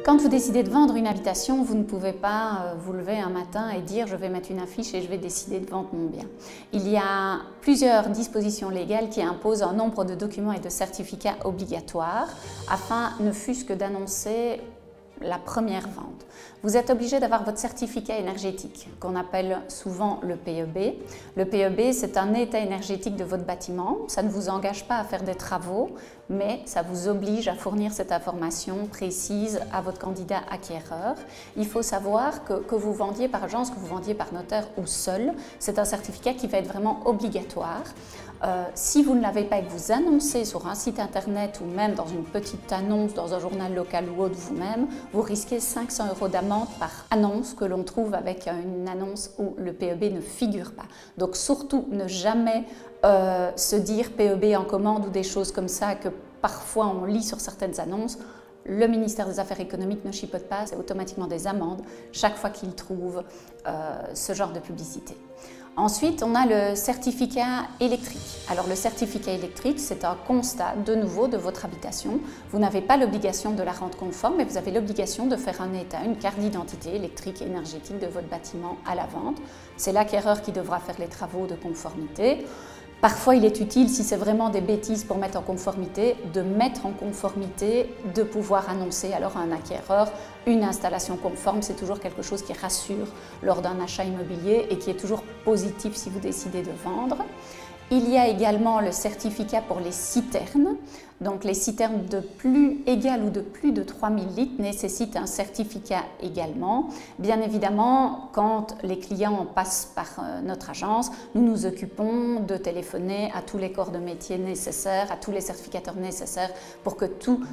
Quand vous décidez de vendre une habitation, vous ne pouvez pas vous lever un matin et dire je vais mettre une affiche et je vais décider de vendre mon bien. Il y a plusieurs dispositions légales qui imposent un nombre de documents et de certificats obligatoires afin ne fût-ce que d'annoncer la première vente. Vous êtes obligé d'avoir votre certificat énergétique qu'on appelle souvent le PEB. Le PEB, c'est un état énergétique de votre bâtiment. Ça ne vous engage pas à faire des travaux, mais ça vous oblige à fournir cette information précise à votre candidat acquéreur. Il faut savoir que vous vendiez par agence, que vous vendiez par notaire ou seul, c'est un certificat qui va être vraiment obligatoire. Si vous ne l'avez pas et que vous annoncez sur un site internet ou même dans une petite annonce dans un journal local ou autre vous-même, vous risquez 500 € d'amende par annonce que l'on trouve avec une annonce où le PEB ne figure pas. Donc surtout ne jamais se dire PEB en commande ou des choses comme ça que parfois on lit sur certaines annonces. Le ministère des Affaires économiques ne chipote pas, c'est automatiquement des amendes chaque fois qu'il trouve ce genre de publicité. Ensuite, on a le certificat électrique. Alors le certificat électrique, c'est un constat de nouveau de votre habitation. Vous n'avez pas l'obligation de la rendre conforme, mais vous avez l'obligation de faire un état, une carte d'identité électrique et énergétique de votre bâtiment à la vente. C'est l'acquéreur qui devra faire les travaux de conformité. Parfois, il est utile, si c'est vraiment des bêtises pour mettre en conformité, de pouvoir annoncer alors à un acquéreur une installation conforme. C'est toujours quelque chose qui rassure lors d'un achat immobilier et qui est toujours positif si vous décidez de vendre. Il y a également le certificat pour les citernes. Donc les citernes de plus égales ou de plus de 3000 litres nécessitent un certificat également. Bien évidemment, quand les clients passent par notre agence, nous nous occupons de téléphoner à tous les corps de métier nécessaires, à tous les certificateurs nécessaires pour que tout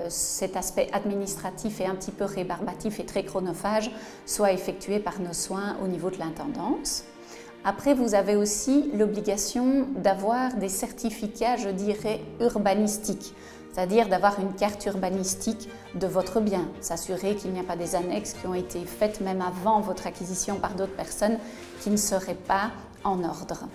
cet aspect administratif et un petit peu rébarbatif et très chronophage soit effectué par nos soins au niveau de l'intendance. Après, vous avez aussi l'obligation d'avoir des certificats, je dirais, urbanistiques, c'est-à-dire d'avoir une carte urbanistique de votre bien, s'assurer qu'il n'y a pas des annexes qui ont été faites même avant votre acquisition par d'autres personnes qui ne seraient pas en ordre.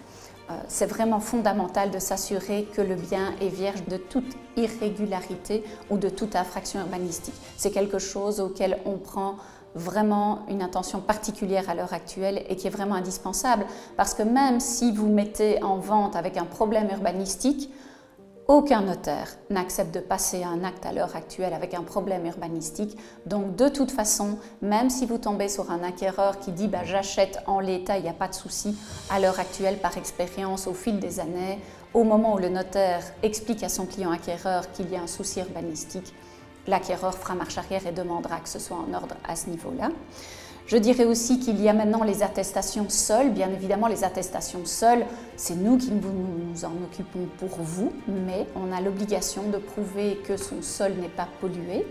C'est vraiment fondamental de s'assurer que le bien est vierge de toute irrégularité ou de toute infraction urbanistique. C'est quelque chose auquel on prend vraiment une attention particulière à l'heure actuelle et qui est vraiment indispensable parce que même si vous mettez en vente avec un problème urbanistique, aucun notaire n'accepte de passer un acte à l'heure actuelle avec un problème urbanistique. Donc de toute façon, même si vous tombez sur un acquéreur qui dit j'achète en l'état, il n'y a pas de souci, à l'heure actuelle, par expérience, au fil des années, au moment où le notaire explique à son client acquéreur qu'il y a un souci urbanistique, l'acquéreur fera marche arrière et demandera que ce soit en ordre à ce niveau-là. Je dirais aussi qu'il y a maintenant les attestations sols. Bien évidemment, les attestations sols, c'est nous qui nous en occupons pour vous, mais on a l'obligation de prouver que son sol n'est pas pollué.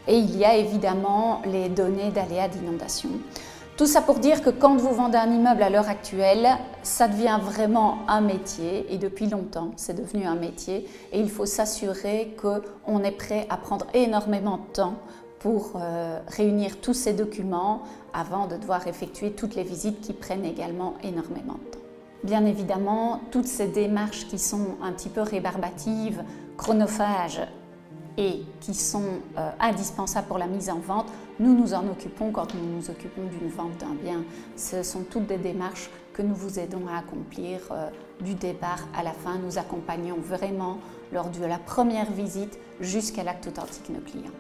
Et il y a évidemment les données d'aléas d'inondation. Tout ça pour dire que quand vous vendez un immeuble à l'heure actuelle, ça devient vraiment un métier et depuis longtemps c'est devenu un métier et il faut s'assurer qu'on est prêt à prendre énormément de temps pour réunir tous ces documents avant de devoir effectuer toutes les visites qui prennent également énormément de temps. Bien évidemment, toutes ces démarches qui sont un petit peu rébarbatives, chronophages, et qui sont indispensables pour la mise en vente, nous nous en occupons quand nous nous occupons d'une vente d'un bien. Ce sont toutes des démarches que nous vous aidons à accomplir du départ à la fin. Nous accompagnons vraiment lors de la première visite jusqu'à l'acte authentique nos clients.